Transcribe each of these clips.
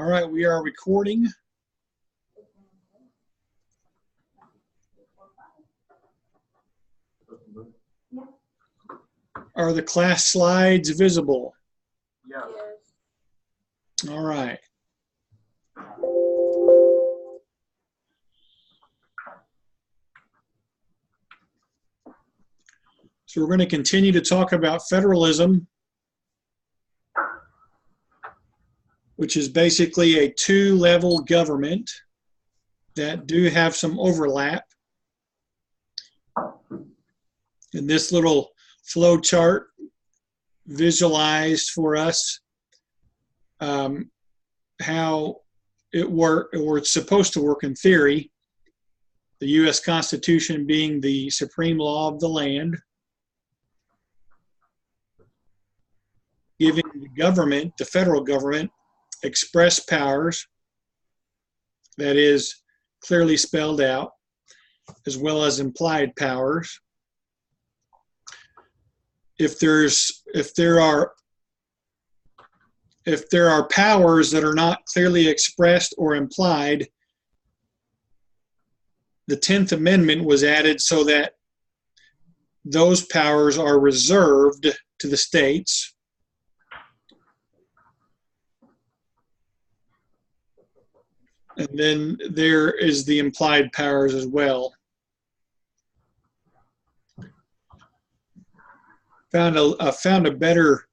All right, we are recording. Are the class slides visible? Yeah. All right. So we're going to continue to talk about federalism, which is basically a two-level government that do have some overlap. And this little flow chart visualized for us how it works, or it's supposed to work in theory. The U.S. Constitution being the supreme law of the land, giving the government, the federal government, express powers, that is clearly spelled out, as well as implied powers. If there are powers that are not clearly expressed or implied, the 10th Amendment was added so that those powers are reserved to the states. And then there is the implied powers as well. Found a better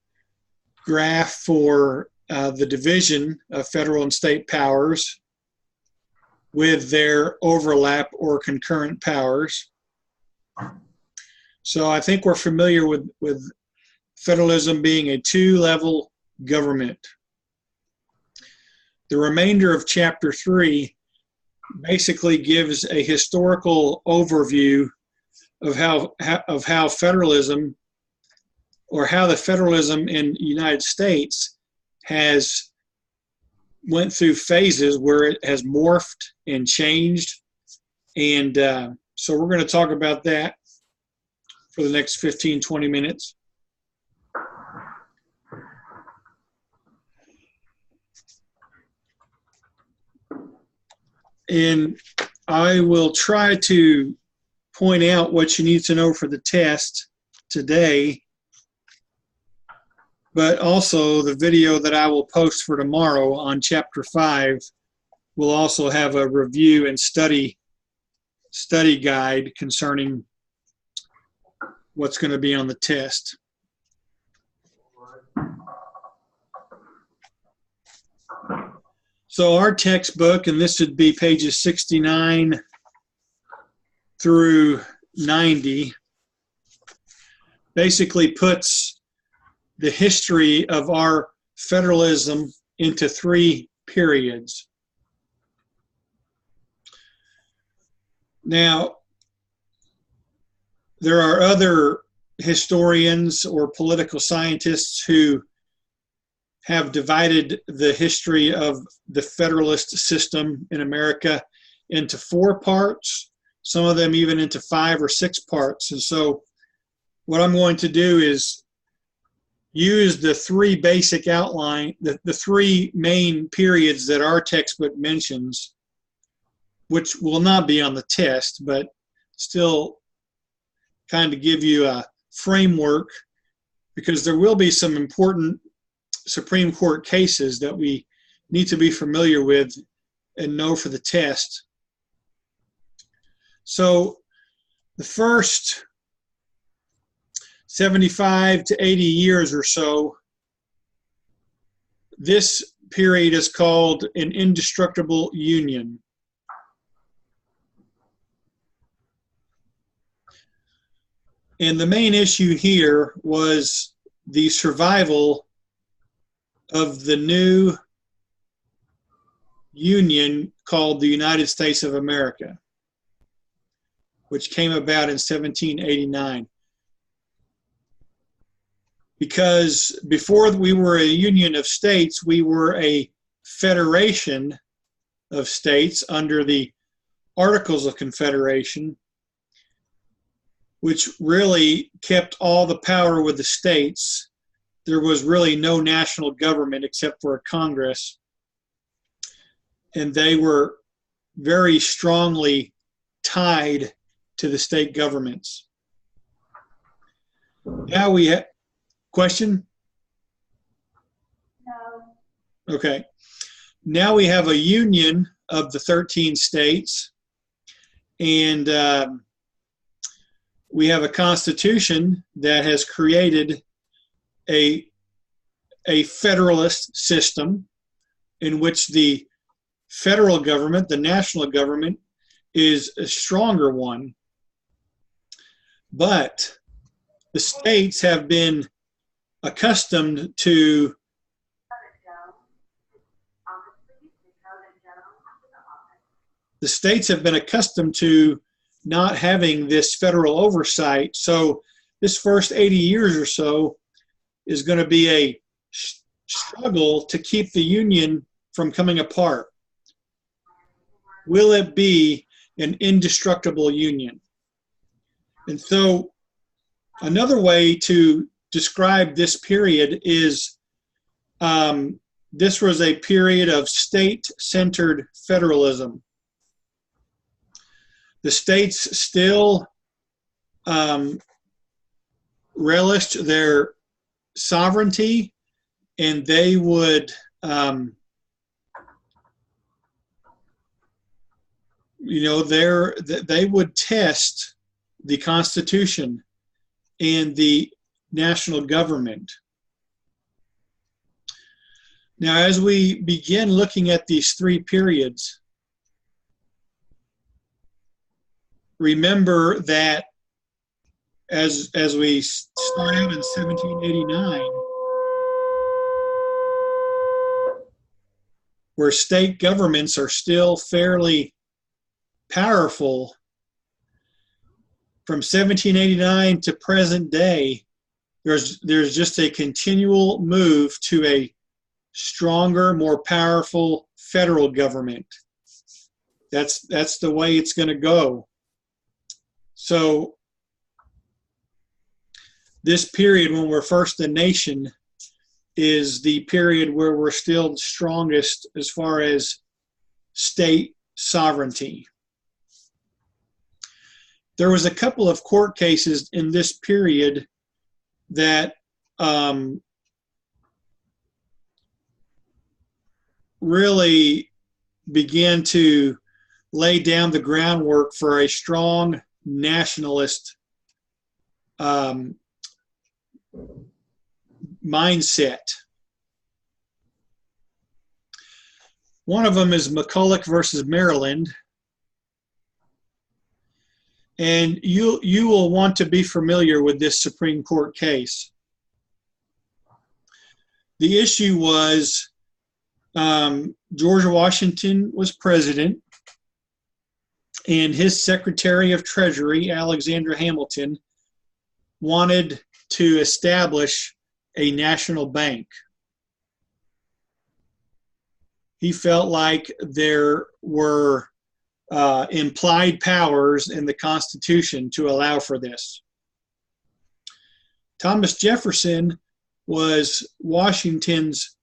graph for the division of federal and state powers with their overlap or concurrent powers. So I think we're familiar with federalism being a two-level government. The remainder of Chapter 3 basically gives a historical overview of how federalism, or how the federalism in the United States has went through phases where it has morphed and changed. And so we're going to talk about that for the next 15-20 minutes. And I will try to point out what you need to know for the test today, but also the video that I will post for tomorrow on Chapter 5 will also have a review and study guide concerning what's going to be on the test. So our textbook, and this would be pages 69 through 90, basically puts the history of our federalism into three periods. Now, there are other historians or political scientists who have divided the history of the federalist system in America into 4 parts, some of them even into 5 or 6 parts. And so what I'm going to do is use the 3 basic outline, the 3 main periods that our textbook mentions, which will not be on the test, but still kind of give you a framework, because there will be some important Supreme Court cases that we need to be familiar with and know for the test. So the first 75 to 80 years or so, this period is called an indestructible union. And the main issue here was the survival of the new union called the United States of America, which came about in 1789. Because before we were a union of states, we were a federation of states under the Articles of Confederation, which really kept all the power with the states. There was really no national government except for a Congress. and they were very strongly tied to the state governments. Now we have, question? No. Okay. Now we have a union of the 13 states, and we have a constitution that has created a federalist system in which the federal government, the national government, is a stronger one. But the states have been accustomed to not having this federal oversight. So this first 80 years or so is going to be a struggle to keep the union from coming apart. Will it be an indestructible union? And so another way to describe this period is this was a period of state-centered federalism. The states still relished their sovereignty, and they would they would test the Constitution and the national government. Now, as we begin looking at these three periods, remember that as we start out in 1789, where state governments are still fairly powerful, from 1789 to present day, there's just a continual move to a stronger, more powerful federal government. That's the way it's going to go. So this period when we're first a nation is the period where we're still strongest as far as state sovereignty. There was a couple of court cases in this period that really began to lay down the groundwork for a strong nationalist mindset. One of them is McCulloch versus Maryland. And you will want to be familiar with this Supreme Court case. The issue was George Washington was president, and his Secretary of Treasury, Alexander Hamilton, wanted to establish a national bank. He felt like there were implied powers in the Constitution to allow for this. Thomas Jefferson was Washington's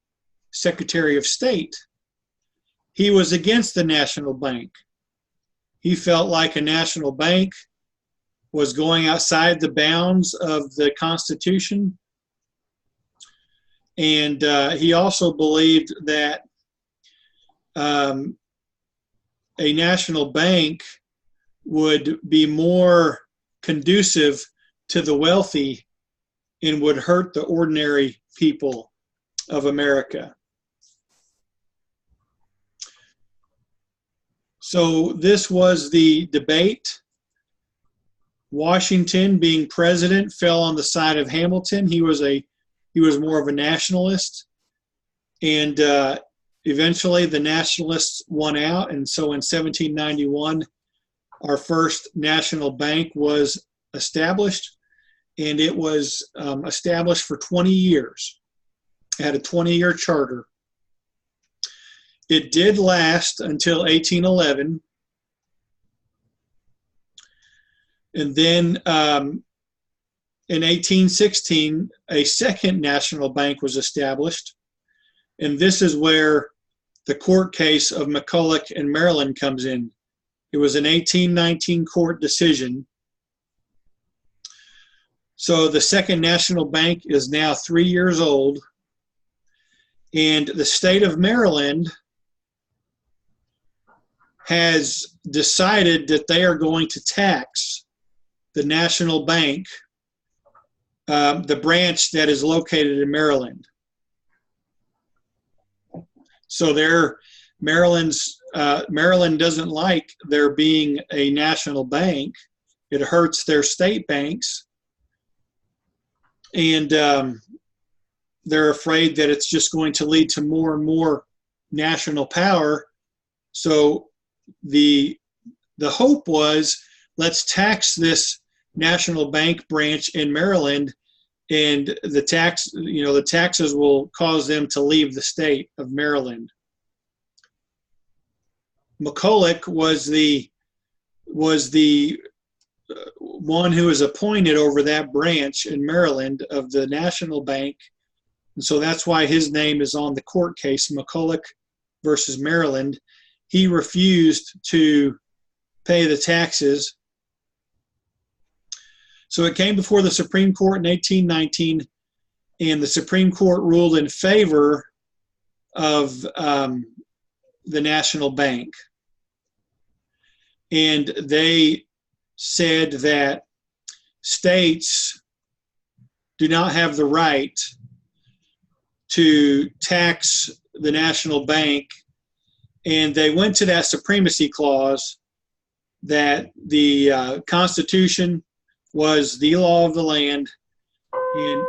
Secretary of State. He was against the national bank. He felt like a national bank was going outside the bounds of the Constitution. And he also believed that a national bank would be more conducive to the wealthy and would hurt the ordinary people of America. So this was the debate. Washington, being president, fell on the side of Hamilton. He was more of a nationalist, and eventually the nationalists won out. And so in 1791, our first national bank was established, and it was established for 20 years. It had a 20-year charter. It did last until 1811. And then in 1816, a second national bank was established. And this is where the court case of McCulloch and Maryland comes in. It was an 1819 court decision. So the Second National Bank is now 3 years old, and the state of Maryland has decided that they are going to tax the National Bank, the branch that is located in Maryland. So Maryland doesn't like there being a national bank. It hurts their state banks. And they're afraid that it's just going to lead to more and more national power. So the hope was, let's tax this national bank branch in Maryland, and the taxes will cause them to leave the state of Maryland. McCulloch was the one who was appointed over that branch in Maryland of the National Bank, and so that's why his name is on the court case, McCulloch versus Maryland. He refused to pay the taxes. So it came before the Supreme Court in 1819, and the Supreme Court ruled in favor of the National Bank. And they said that states do not have the right to tax the National Bank, and they went to that supremacy clause that the Constitution was the law of the land, and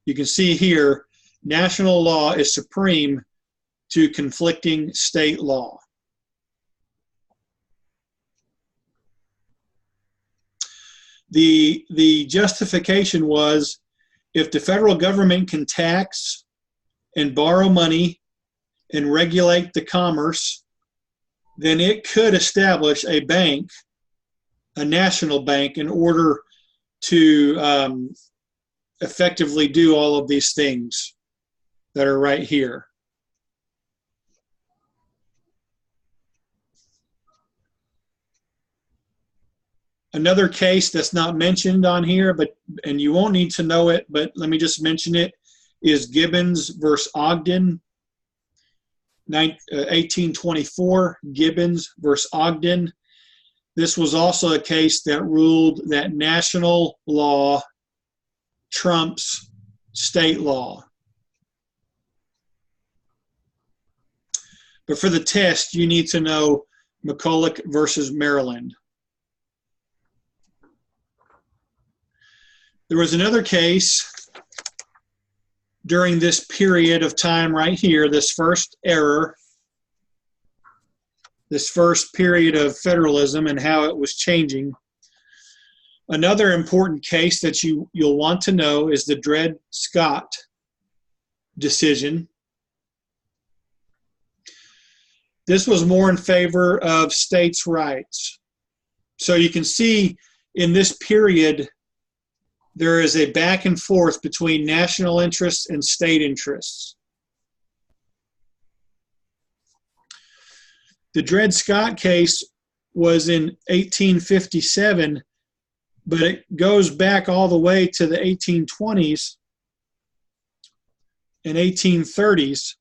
you can see here, national law is supreme to conflicting state law. The justification was, if the federal government can tax and borrow money and regulate the commerce, then it could establish a bank, a national bank, in order to effectively do all of these things that are right here. Another case that's not mentioned on here, and you won't need to know it, but let me just mention it, is Gibbons versus Ogden, 1824, Gibbons versus Ogden. This was also a case that ruled that national law trumps state law. But for the test, you need to know McCulloch versus Maryland. There was another case during this period of time right here, this first era, this first period of federalism and how it was changing. Another important case that you'll want to know is the Dred Scott decision. This was more in favor of states' rights. So you can see in this period, there is a back and forth between national interests and state interests. The Dred Scott case was in 1857, but it goes back all the way to the 1820s and 1830s.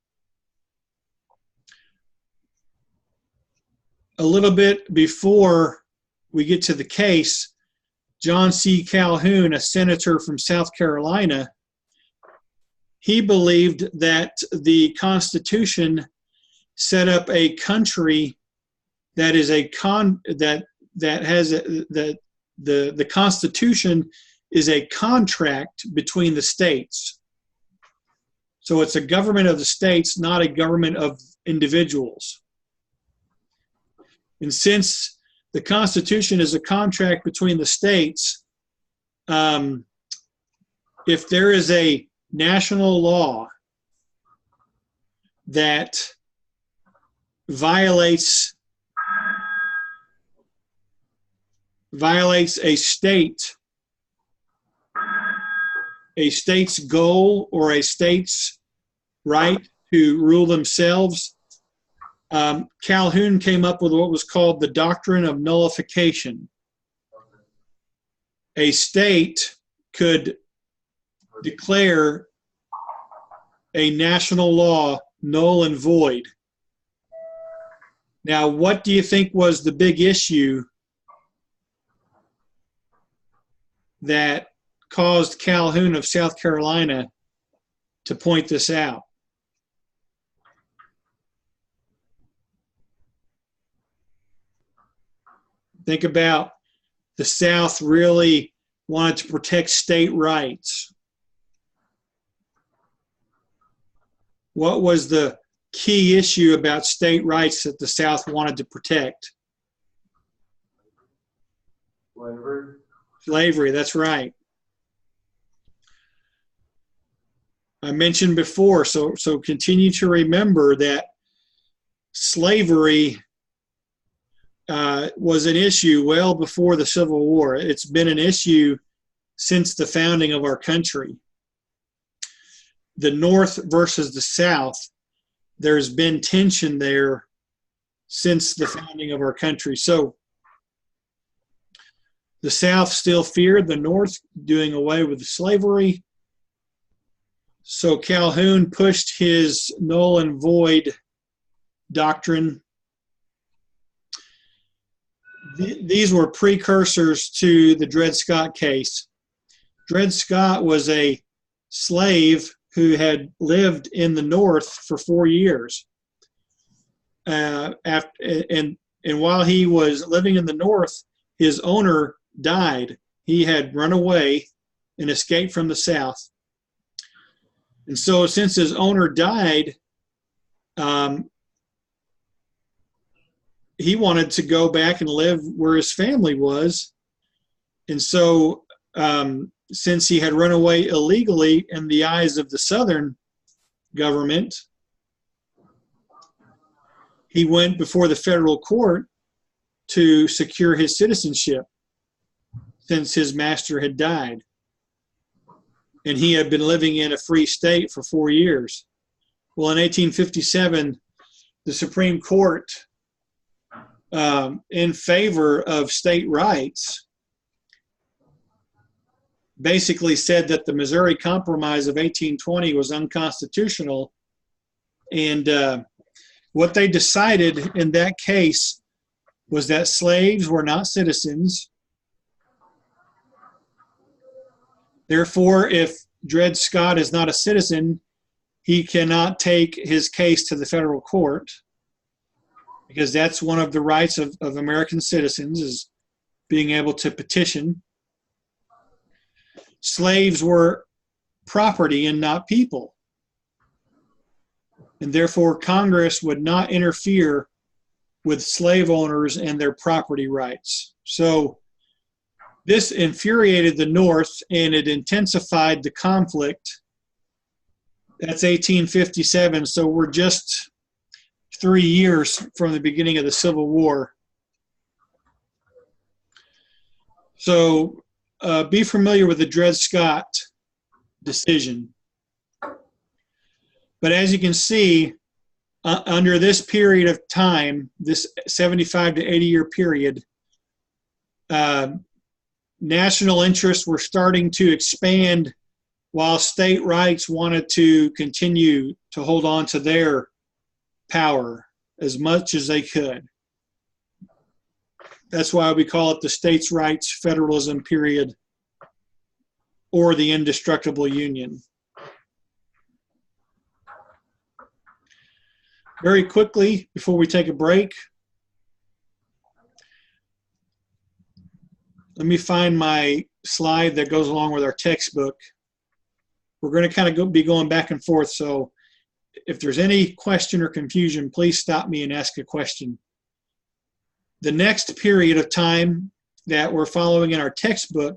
A little bit before we get to the case, John C. Calhoun, a senator from South Carolina, he believed that the Constitution set up a country that is the Constitution is a contract between the states. So it's a government of the states, not a government of individuals. And since the Constitution is a contract between the states, if there is a national law that violates a state a state's goal or a state's right to rule themselves, Calhoun came up with what was called the doctrine of nullification. A state could declare a national law null and void. Now, what do you think was the big issue that caused Calhoun of South Carolina to point this out? Think about the South really wanted to protect state rights. What was the key issue about state rights that the South wanted to protect? Slavery. Slavery, that's right. I mentioned before, so continue to remember that slavery was an issue well before the Civil War. It's been an issue since the founding of our country. The North versus the South, there's been tension there since the founding of our country. So the South still feared the North doing away with slavery. So Calhoun pushed his null and void doctrine. These were precursors to the Dred Scott case. Dred Scott was a slave who had lived in the North for 4 years. And while he was living in the North, his owner died. He had run away and escaped from the South. And so since his owner died, he wanted to go back and live where his family was. And so since he had run away illegally in the eyes of the Southern government, he went before the federal court to secure his citizenship since his master had died. And he had been living in a free state for 4 years. Well, in 1857, the Supreme Court, in favor of state rights, basically said that the Missouri Compromise of 1820 was unconstitutional. And what they decided in that case was that slaves were not citizens. Therefore, if Dred Scott is not a citizen, he cannot take his case to the federal court, because that's one of the rights of American citizens, is being able to petition. Slaves were property and not people. And therefore, Congress would not interfere with slave owners and their property rights. So this infuriated the North, and it intensified the conflict. That's 1857, so we're just 3 years from the beginning of the Civil War. So be familiar with the Dred Scott decision. But as you can see, under this period of time, this 75 to 80 year period, national interests were starting to expand while state rights wanted to continue to hold on to their power as much as they could. That's why we call it the states' rights federalism period, or the indestructible union. Very quickly, before we take a break, let me find my slide that goes along with our textbook. We're going to kind of be going back and forth, so if there's any question or confusion, please stop me and ask a question. The next period of time that we're following in our textbook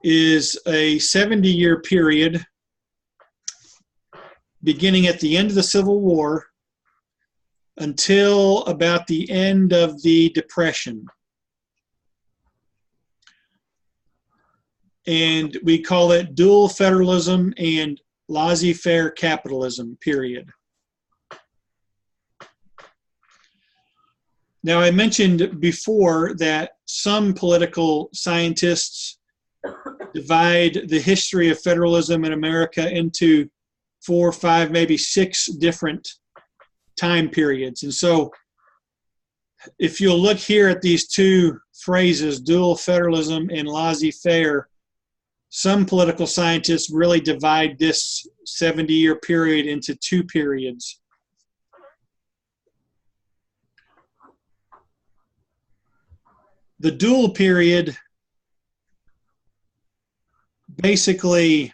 is a 70-year period beginning at the end of the Civil War until about the end of the Depression. and we call it dual federalism and laissez-faire capitalism, period. Now, I mentioned before that some political scientists divide the history of federalism in America into 4, 5, maybe 6 different time periods. And so if you'll look here at these two phrases, dual federalism and laissez-faire, some political scientists really divide this 70-year period into 2 periods. The dual period basically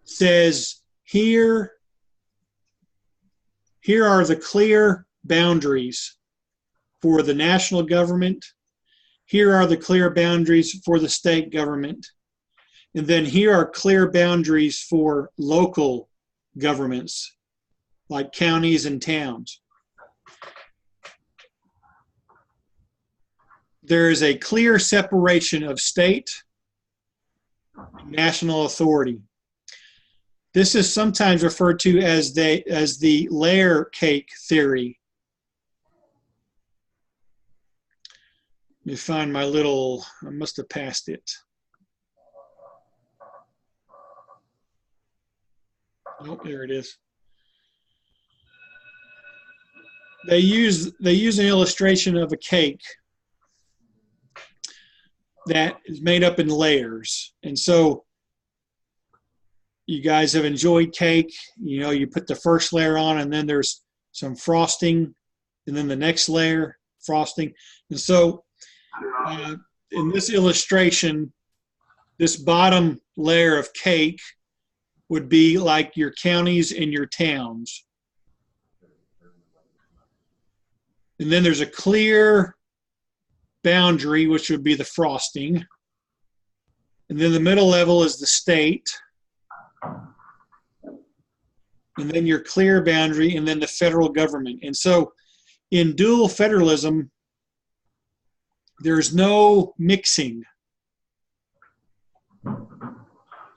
says here are the clear boundaries for the national government. Here are the clear boundaries for the state government. And then here are clear boundaries for local governments, like counties and towns. There is a clear separation of state and national authority. This is sometimes referred to as the layer cake theory. Let me find my little, I must have passed it. Oh, there it is. They use an illustration of a cake that is made up in layers. And so you guys have enjoyed cake. You know, you put the first layer on and then there's some frosting and then the next layer, frosting. And so in this illustration, this bottom layer of cake would be like your counties and your towns. And then there's a clear boundary, which would be the frosting. And then the middle level is the state. And then your clear boundary, and then the federal government. And so in dual federalism, there's no mixing.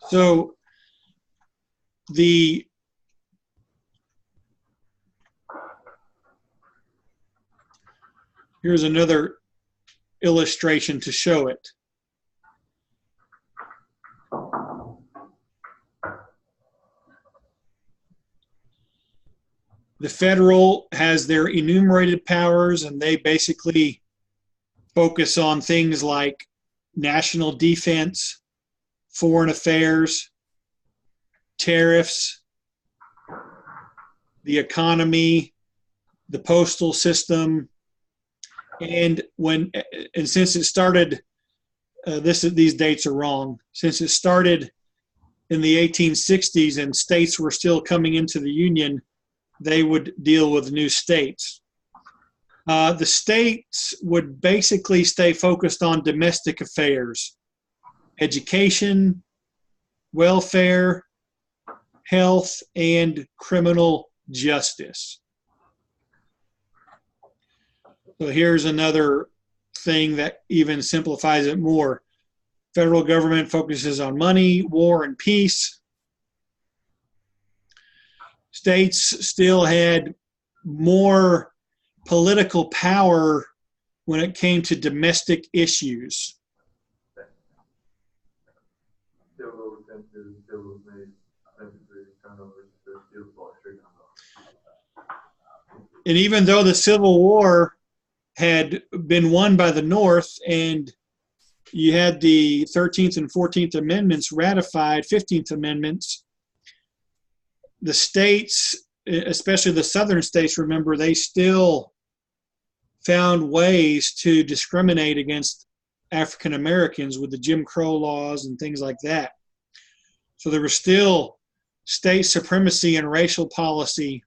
So here's another illustration to show it. The federal has their enumerated powers, and they basically focus on things like national defense, foreign affairs, tariffs, the economy, the postal system, and since it started, these dates are wrong. Since it started in the 1860s and states were still coming into the Union, they would deal with new states. The states would basically stay focused on domestic affairs, education, welfare, health, and criminal justice. So here's another thing that even simplifies it more. Federal government focuses on money, war, and peace. States still had more political power when it came to domestic issues. And even though the Civil War had been won by the North and you had the 13th and 14th Amendments ratified, 15th Amendments, the states, especially the southern states, remember, they still found ways to discriminate against African Americans with the Jim Crow laws and things like that. So there was still state supremacy and racial policy.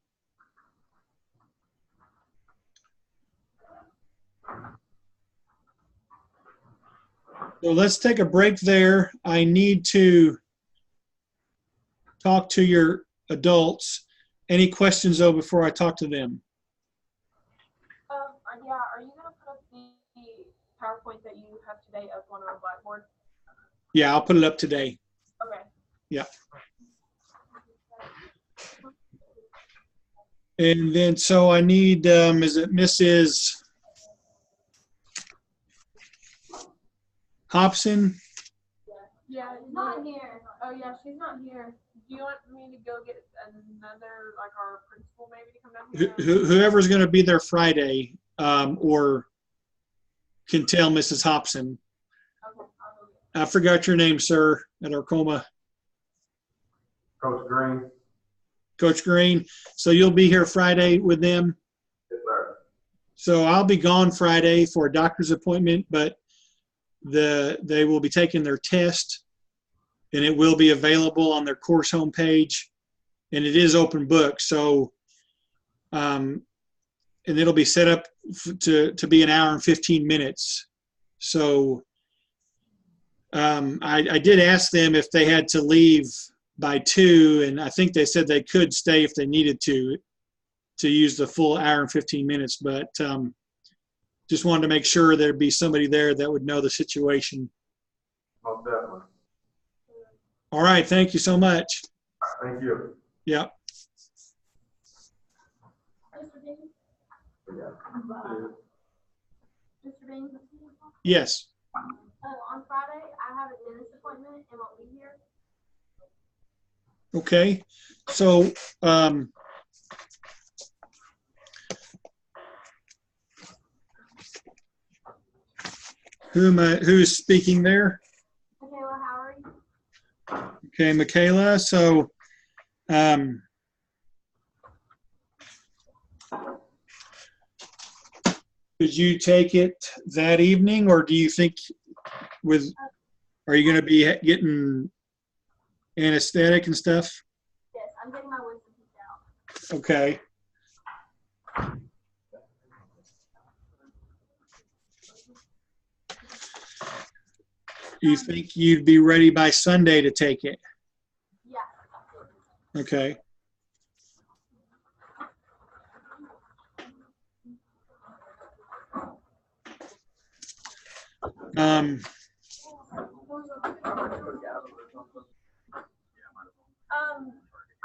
So let's take a break there. I need to talk to your adults. Any questions, though, before I talk to them? Yeah, are you going to put up the PowerPoint that you have today up on our Blackboard? Yeah, I'll put it up today. Okay. Yeah. And then, so I need, is it Mrs. Hobson? Yeah, she's not here. Oh yeah, she's not here. Do you want me to go get another, like our principal maybe to come down here? Whoever's going to be there Friday, or can tell Mrs. Hobson. Okay, I'll go get I forgot your name, sir, at Arcoma. Coach Green. Coach Green. So you'll be here Friday with them? Yes, sir. So I'll be gone Friday for a doctor's appointment, but they will be taking their test, and it will be available on their course homepage, and it is open book. So, and it'll be set up to be an hour and 15 minutes. So I did ask them if they had to leave by 2, and I think they said they could stay if they needed to use the full hour and 15 minutes, but just wanted to make sure there'd be somebody there that would know the situation. Most definitely. All right, thank you so much. Thank you. Yeah. Mr. Dean? Yeah. Mr. Dean? Yes. On Friday, I have a dentist appointment and won't be here. Okay. So, who's speaking there? Michaela Howery. Okay, Michaela. So, could you take it that evening, or do you think are you going to be getting anesthetic and stuff? Yes, I'm getting my wisdom teeth out. Okay. You think you'd be ready by Sunday to take it? Yeah. Okay.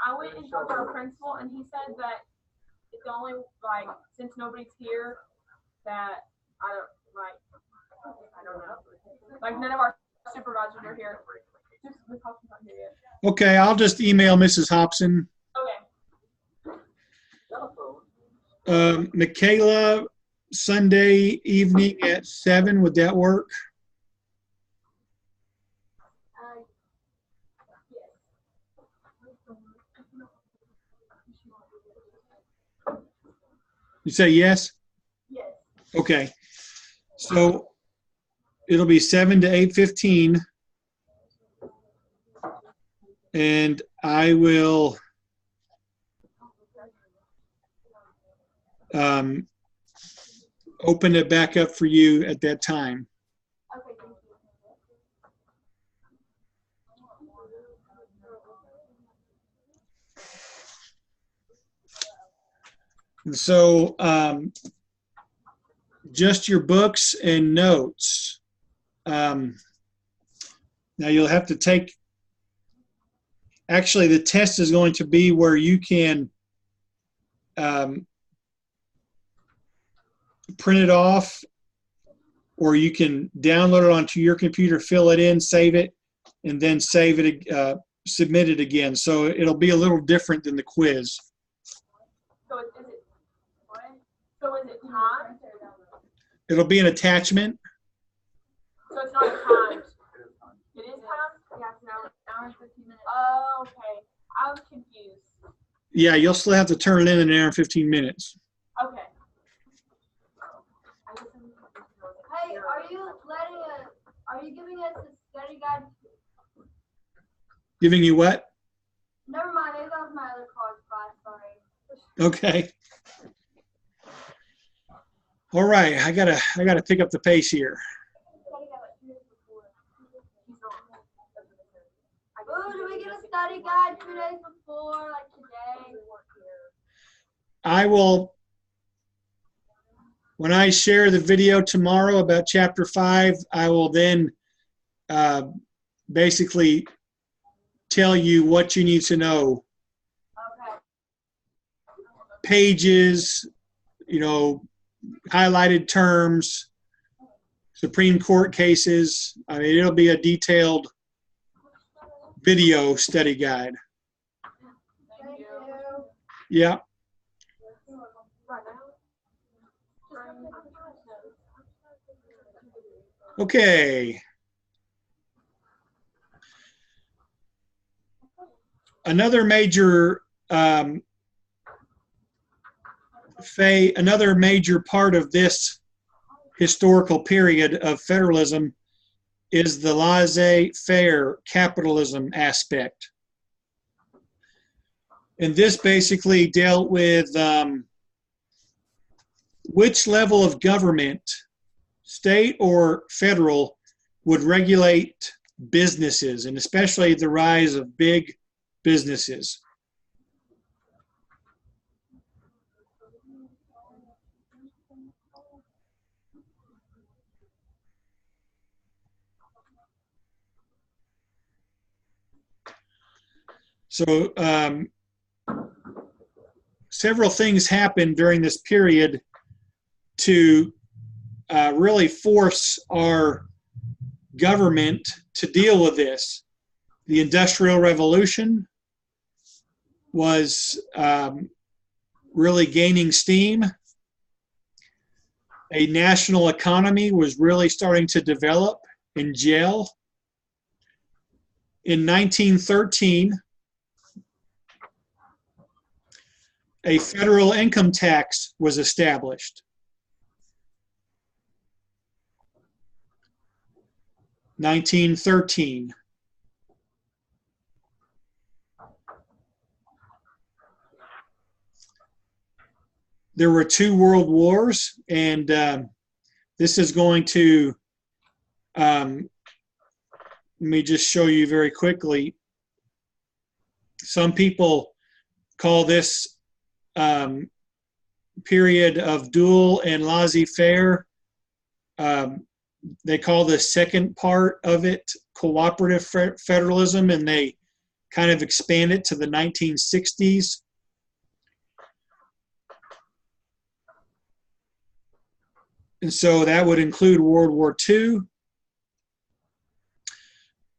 I went and talked to our principal, and he said that it's only like since nobody's here that I don't know. Like none of our supervisors are here. Just Ms. Hobson's not here yet. Okay, I'll just email Mrs. Hobson. Okay. Michaela, Sunday evening at 7, would that work? You say yes? Yes. Okay. So it'll be 7 to 8:15, and I will open it back up for you at that time. Okay, thank you. And so just your books and notes. Now you'll have to take, actually the test is going to be where you can print it off, or you can download it onto your computer, fill it in, save it, and then save it, submit it again. So it'll be a little different than the quiz. So is it what? So is it timed? It'll be an attachment. So it's not timed. It is timed? Yeah, it's an hour and 15 minutes. Oh, okay. I was confused. Yeah, you'll still have to turn it in an hour and 15 minutes. Okay. Hey, are you giving us a study guide? Giving you what? Never mind, maybe that was my other card class, sorry. Okay. All right, I gotta pick up the pace here. Ooh, do we get a study guide 2 days before, like today? I will When I share the video tomorrow about chapter 5, I will then basically tell you what you need to know. Okay. Pages, highlighted terms, Supreme Court cases. I mean, it'll be a detailed video study guide. Thank you. Yeah. Okay. Another major another major part of this historical period of federalism is the laissez-faire capitalism aspect. And this basically dealt with which level of government, state or federal, would regulate businesses, and especially the rise of big businesses. So several things happened during this period to really force our government to deal with this. The Industrial Revolution was really gaining steam. A national economy was really starting to develop and gel. In 1913, a federal income tax was established. 1913. There were 2 world wars, and this is going to, let me just show you very quickly. Some people call this period of dual and laissez-faire. They call the second part of it cooperative federalism, and they kind of expand it to the 1960s. And so that would include World War II.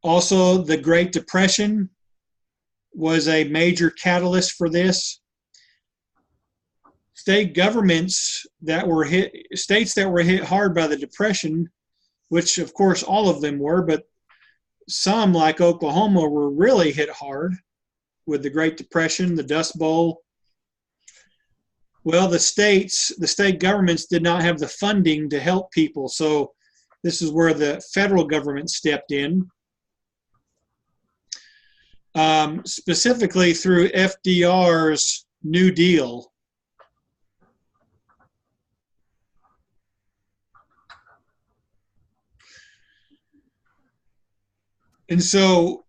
Also, the Great Depression was a major catalyst for this. State governments that were hit, states that were hit hard by the Depression, which of course all of them were, but some like Oklahoma were really hit hard with the Great Depression, the Dust Bowl. Well, the state governments did not have the funding to help people, so this is where the federal government stepped in. Specifically through FDR's New Deal. And so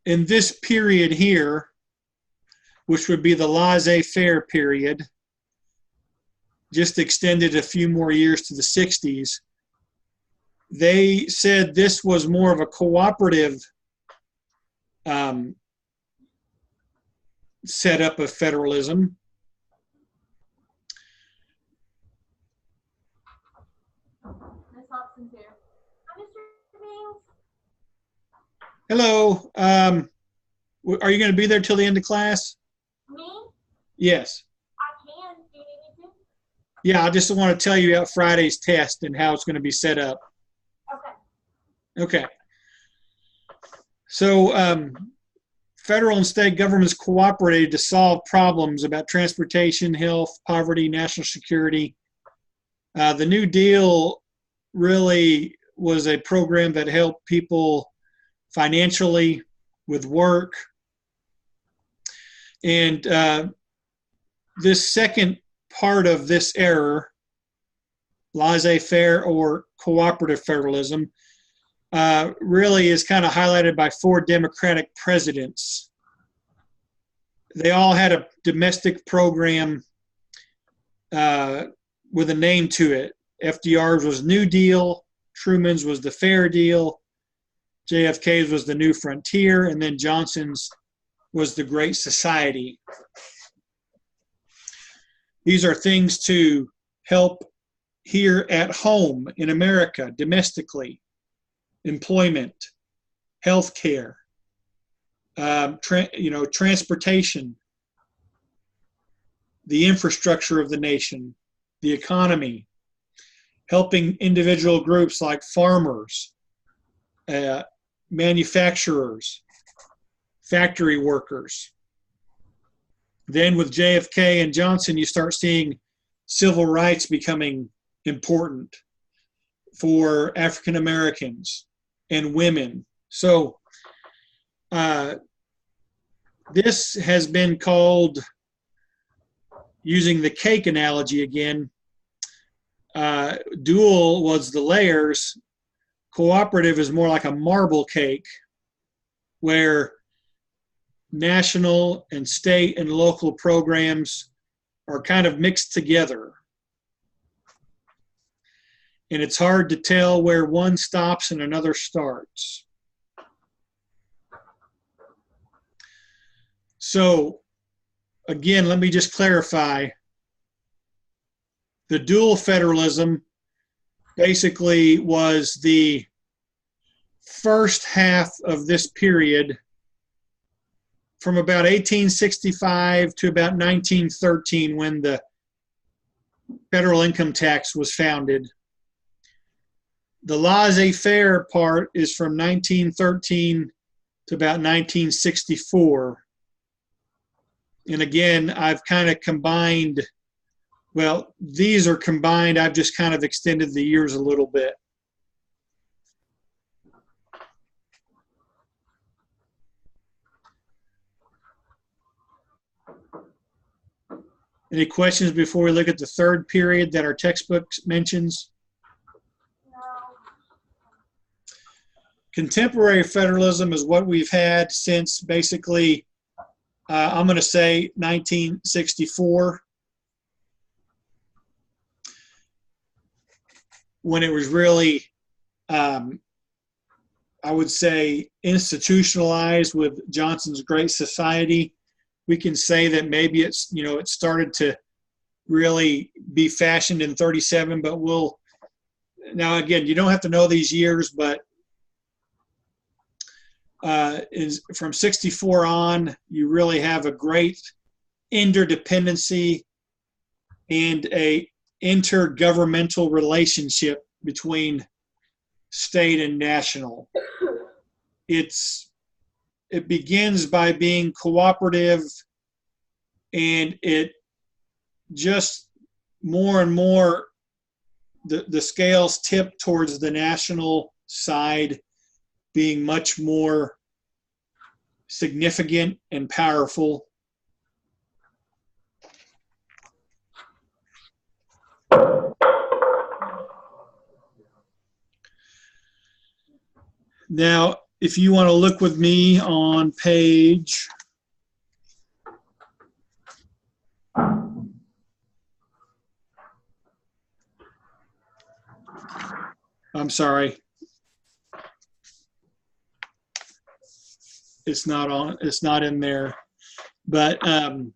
in this period here, which would be the laissez-faire period, just extended a few more years to the 60s, they said this was more of a cooperative setup of federalism. Miss Hobson's here. Hi, Mr. Bings. Hello. Are you going to be there till the end of class? Me? Yes. I can. Do you need me to? Yeah, I just want to tell you about Friday's test and how it's going to be set up. Okay. Okay. So federal and state governments cooperated to solve problems about transportation, health, poverty, national security. The New Deal really was a program that helped people financially with work. And this second part of this era, laissez-faire or cooperative federalism, really is kind of highlighted by 4 Democratic presidents. They all had a domestic program with a name to it. FDR's was New Deal, Truman's was the Fair Deal, JFK's was the New Frontier, and then Johnson's was the Great Society. These are things to help here at home in America, domestically, employment, healthcare, transportation, the infrastructure of the nation, the economy, helping individual groups like farmers, manufacturers, factory workers. Then with JFK and Johnson, you start seeing civil rights becoming important for African Americans and women. So this has been called, using the cake analogy again, dual was the layers, cooperative is more like a marble cake, where national and state and local programs are kind of mixed together. And it's hard to tell where one stops and another starts. So again, let me just clarify. The dual federalism basically was the first half of this period from about 1865 to about 1913, when the federal income tax was founded. The laissez-faire part is from 1913 to about 1964. And again, I've kind of combined, well, these are combined, I've just kind of extended the years a little bit. Any questions before we look at the third period that our textbook mentions? No. Contemporary federalism is what we've had since basically, I'm going to say 1964, when it was really, I would say, institutionalized with Johnson's Great Society. We can say that maybe it's, it started to really be fashioned in 37, but now again, you don't have to know these years, but from 64 on, you really have a great interdependency and a intergovernmental relationship between state and national. It begins by being cooperative, and it just more and more, the scales tip towards the national side being much more significant and powerful. Now, if you want to look with me on page, I'm sorry, it's not in there, but from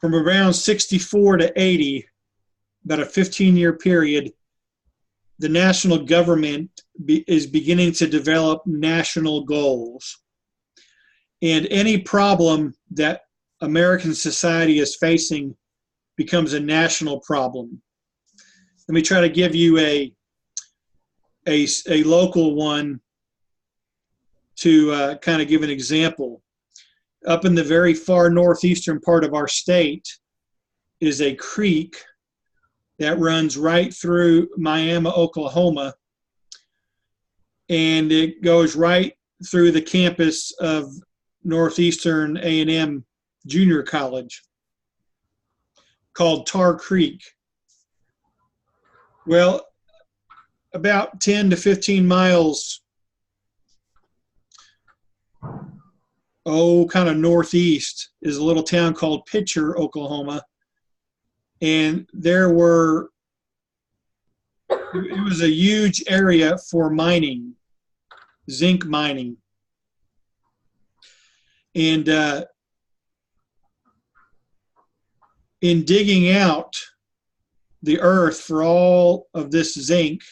around 64 to 80, about a 15-year period, the national government is beginning to develop national goals. And any problem that American society is facing becomes a national problem. Let me try to give you a local one to kind of give an example. Up in the very far northeastern part of our state is a creek that runs right through Miami, Oklahoma, and it goes right through the campus of Northeastern A&M Junior College, called Tar Creek. Well, about 10 to 15 miles, kind of northeast, is a little town called Pitcher, Oklahoma, and it was a huge area for mining, zinc mining. And in digging out the earth for all of this zinc,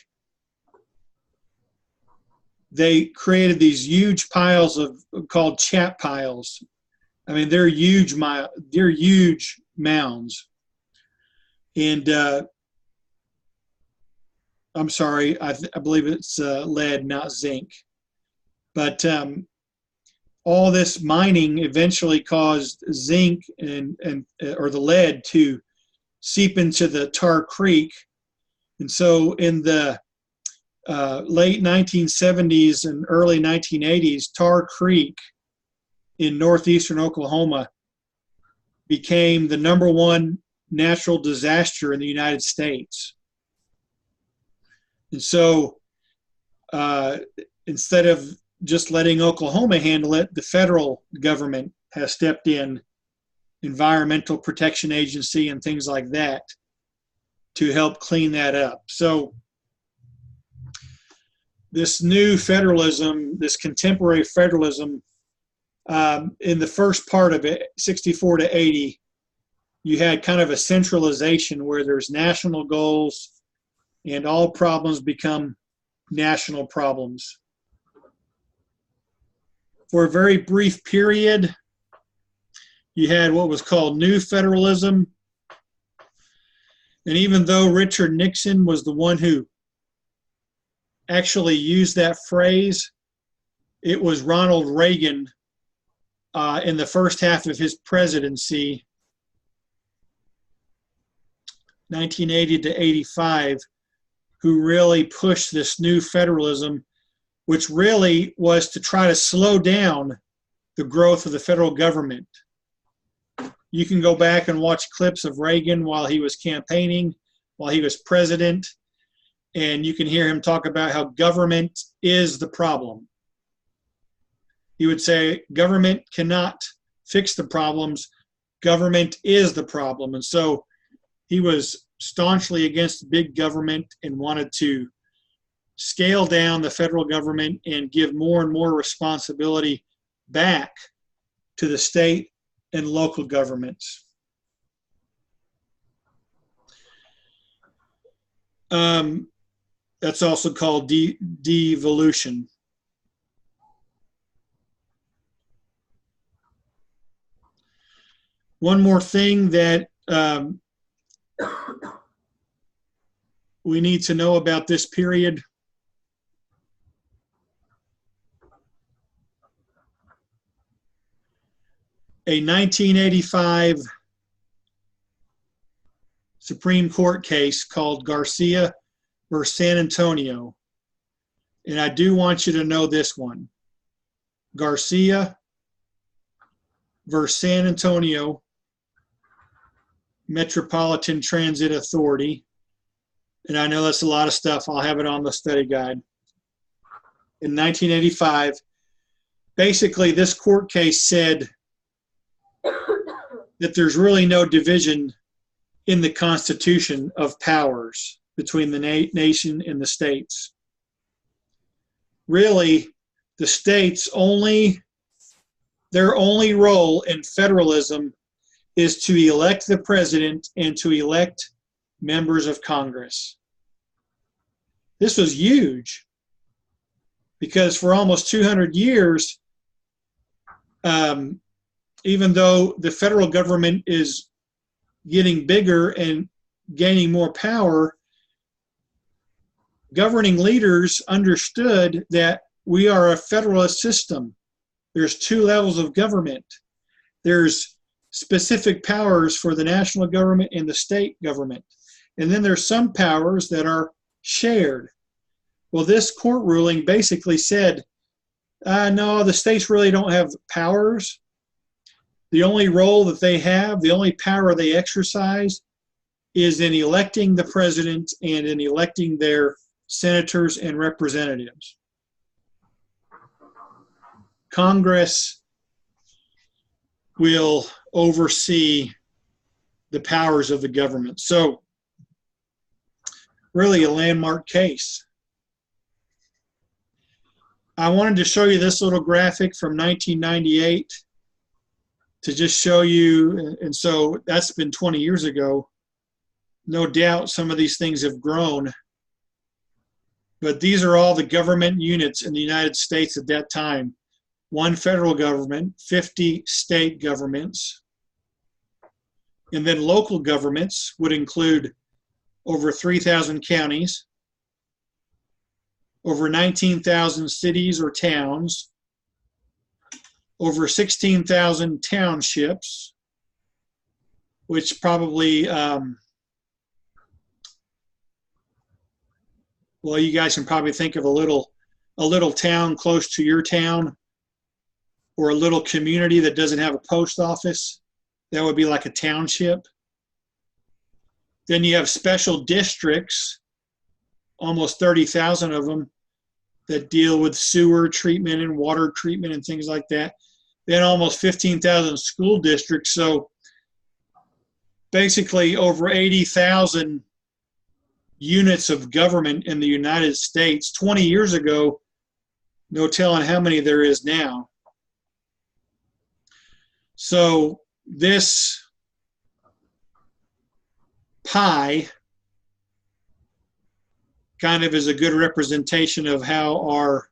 they created these huge piles called chat piles. I mean, they're huge mounds. And I'm sorry, I believe it's lead, not zinc. But all this mining eventually caused zinc or the lead to seep into the Tar Creek. And so in the late 1970s and early 1980s, Tar Creek in northeastern Oklahoma became the #1 natural disaster in the United States. And so instead of just letting Oklahoma handle it, the federal government has stepped in, Environmental Protection Agency and things like that, to help clean that up. So this new federalism, this contemporary federalism, in the first part of it, 64 to 80, you had kind of a centralization where there's national goals and all problems become national problems. For a very brief period, you had what was called New Federalism. And even though Richard Nixon was the one who actually used that phrase, it was Ronald Reagan in the first half of his presidency, 1980 to 85, who really pushed this new federalism, which really was to try to slow down the growth of the federal government. You can go back and watch clips of Reagan while he was campaigning, while he was president, and you can hear him talk about how government is the problem. He would say, government cannot fix the problems, government is the problem. And so he was staunchly against big government and wanted to scale down the federal government and give more and more responsibility back to the state and local governments. That's also called devolution. One more thing that we need to know about this period. A 1985 Supreme Court case called Garcia versus San Antonio. And I do want you to know this one. Garcia versus San Antonio Metropolitan Transit Authority. And I know that's a lot of stuff. I'll have it on the study guide. In 1985, basically this court case said that there's really no division in the Constitution of powers between the nation and the states. Really, the states their only role in federalism is to elect the president and to elect members of Congress. This was huge because for almost 200 years, even though the federal government is getting bigger and gaining more power, governing leaders understood that we are a federalist system. There's two levels of government. There's specific powers for the national government and the state government. And then there's some powers that are shared. Well, this court ruling basically said, no, the states really don't have powers. The only role that they have, the only power they exercise is in electing the president and in electing their senators and representatives. Congress will oversee the powers of the government. So really a landmark case. I wanted to show you this little graphic from 1998 to just show you, and so that's been 20 years ago. No doubt some of these things have grown, but these are all the government units in the United States at that time. 1 federal government, 50 state governments, and then local governments would include over 3,000 counties, over 19,000 cities or towns, over 16,000 townships, which probably, well, you guys can probably think of a little town close to your town, or a little community that doesn't have a post office. That would be like a township. Then you have special districts, almost 30,000 of them, that deal with sewer treatment and water treatment and things like that. Then almost 15,000 school districts. So basically over 80,000 units of government in the United States. 20 years ago, no telling how many there is now. So this pie kind of is a good representation of how our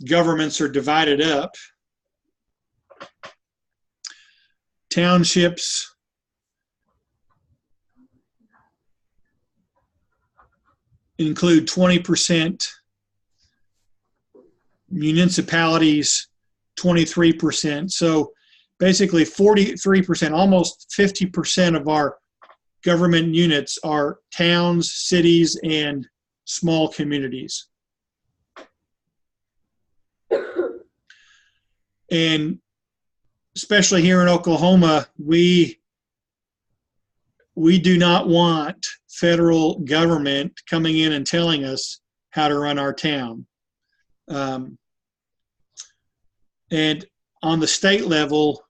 governments are divided up. Townships include 20%, municipalities 23%. So basically 43%, almost 50% of our government units are towns, cities, and small communities. And especially here in Oklahoma, we do not want federal government coming in and telling us how to run our town. And on the state level,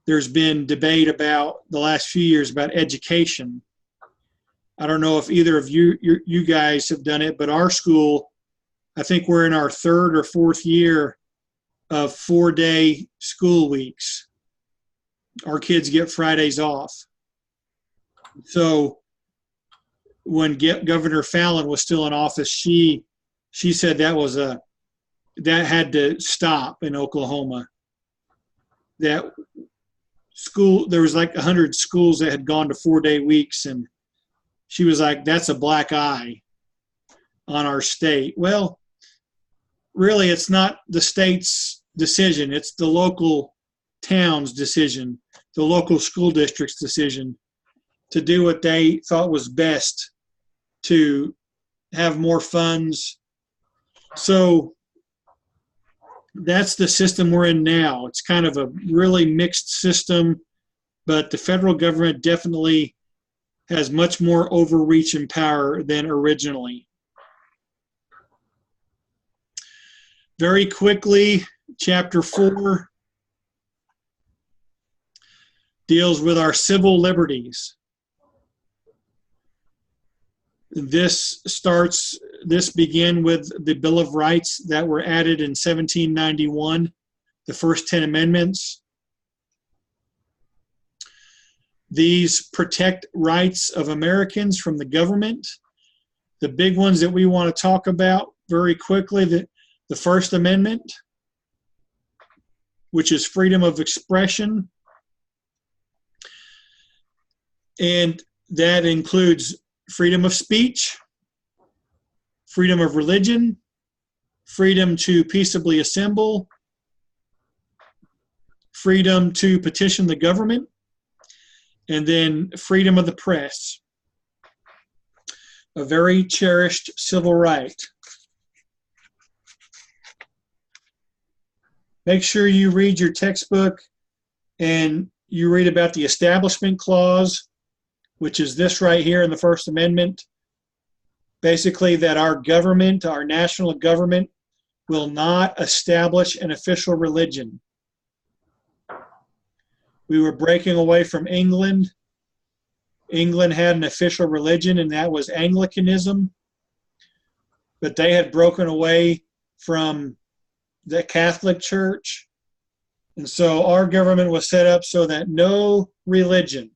there's been debate about the last few years about education. I don't know if either of you guys have done it, but our school, I think we're in our 3rd or 4th year of 4-day school weeks. Our kids get Fridays off. So when Governor Fallon was still in office, she said that had to stop in Oklahoma. That school, there was like 100 schools that had gone to 4-day weeks, and she was like, that's a black eye on our state. Well, really, it's not the state's decision. It's the local town's decision, the local school district's decision to do what they thought was best to have more funds. So that's the system we're in now. It's kind of a really mixed system, but the federal government definitely has much more overreach and power than originally. Very quickly, Chapter 4 deals with our civil liberties. This began with the Bill of Rights that were added in 1791, the first 10 amendments. These protect rights of Americans from the government. The big ones that we want to talk about very quickly, the First Amendment, which is freedom of expression. And that includes freedom of speech, freedom of religion, freedom to peaceably assemble, freedom to petition the government, and then freedom of the press. A very cherished civil right. Make sure you read your textbook and you read about the Establishment Clause, which is this right here in the First Amendment. Basically that our government, our national government, will not establish an official religion. We were breaking away from England. England had an official religion, and that was Anglicanism. But they had broken away from the Catholic Church. And so our government was set up so that no religion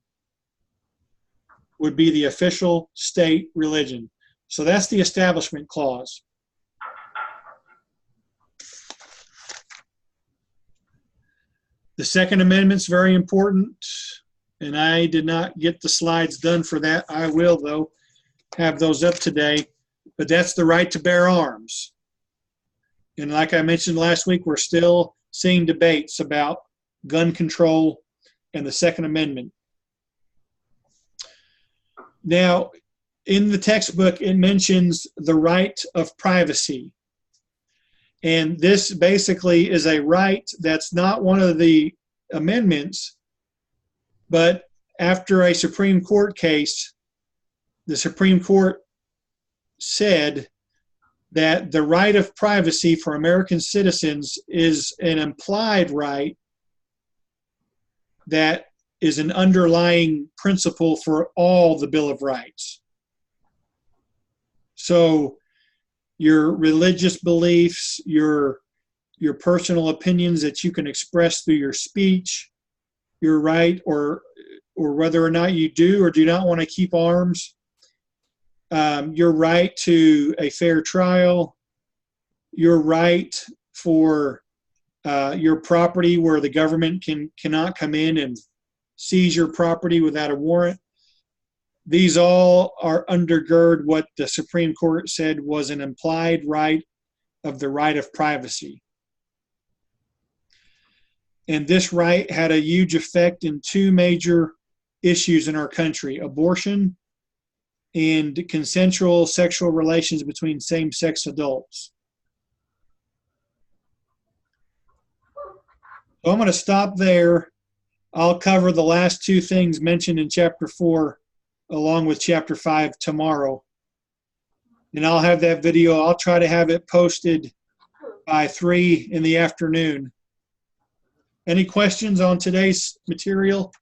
would be the official state religion. So that's the Establishment Clause. The Second Amendment's very important, and I did not get the slides done for that. I will, though, have those up today. But that's the right to bear arms. And like I mentioned last week, we're still seeing debates about gun control and the Second Amendment. Now, in the textbook, it mentions the right of privacy. And this basically is a right that's not one of the amendments, but after a Supreme Court case, the Supreme Court said that the right of privacy for American citizens is an implied right that is an underlying principle for all the Bill of Rights. So your religious beliefs, your personal opinions that you can express through your speech, your right, or whether or not you do or do not want to keep arms, your right to a fair trial, your right for your property where the government cannot come in and seize your property without a warrant. These all are undergird what the Supreme Court said was an implied right of the right of privacy. And this right had a huge effect in two major issues in our country: abortion and consensual sexual relations between same-sex adults. So I'm going to stop there. I'll cover the last two things mentioned in Chapter 4 along with Chapter 5 tomorrow. And I'll have that video. I'll try to have it posted by 3 in the afternoon. Any questions on today's material?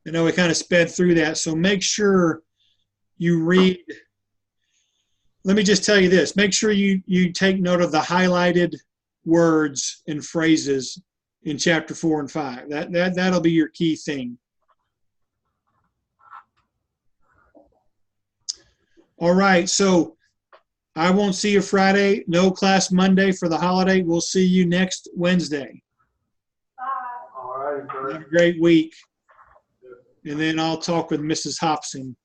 I know we kind of sped through that, so make sure you read. Let me just tell you this. Make sure you take note of the highlighted words and phrases in Chapter 4 and 5. That'll be your key thing. All right, so I won't see you Friday. No class Monday for the holiday. We'll see you next Wednesday. All right, sir. Have a great week. And then I'll talk with Mrs. Hobson.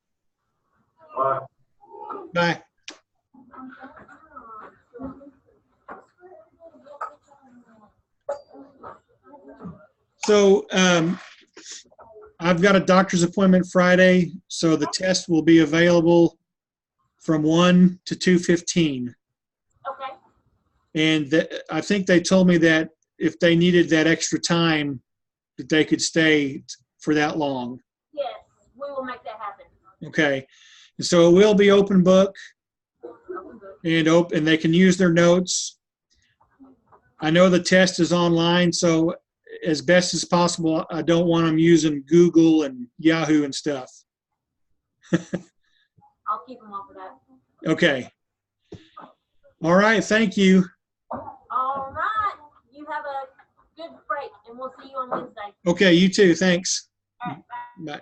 Bye. Bye. So I've got a doctor's appointment Friday, so the test will be available from 1 to 2:15. Okay. And I think they told me that if they needed that extra time, that they could stay for that long. Yes, we will make that happen. Okay. And so it will be open book, and they can use their notes. I know the test is online, so as best as possible, I don't want them using Google and Yahoo and stuff. I'll keep them off of that. Okay. All right. Thank you. All right. You have a good break, and we'll see you on Wednesday. Okay. You too. Thanks. All right, bye. Bye.